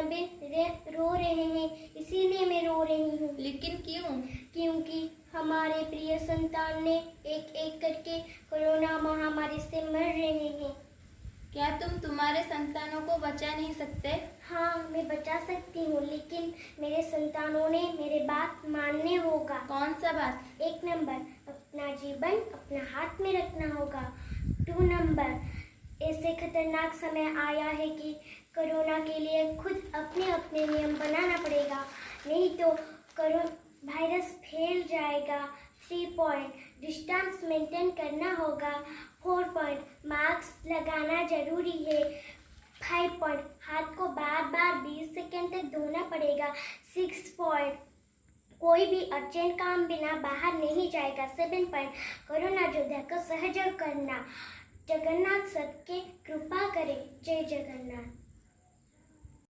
रो रहे हैं, इसीलिए मैं रो रही हूँ। लेकिन क्यों? क्योंकि हमारे प्रिय संतान ने एक एक करके कोरोना महामारी से मर रहे हैं। क्या तुम तुम्हारे संतानों को बचा नहीं सकते? हाँ, मैं बचा सकती हूँ, लेकिन मेरे संतानों ने मेरे बात मानने होगा। कौन सा बात? 1 नंबर, अपना जीवन अपना हाथ में रखना होगा। 2 नंबर, ऐसे खतरनाक समय आया है कि कोरोना के लिए खुद अपने अपने नियम बनाना पड़ेगा, नहीं तो वायरस फैल जाएगा। 3 पॉइंट, डिस्टेंस मेंटेन करना होगा। 4 पॉइंट, मास्क लगाना जरूरी है। 5 पॉइंट, हाथ को बार बार 20 सेकेंड तक धोना पड़ेगा। 6 पॉइंट, कोई भी अर्जेंट काम बिना बाहर नहीं जाएगा। 7 पॉइंट, कोरोना योद्धा को सहयोग करना। जगन्नाथ सबके कृपा करे। जय जगन्नाथ।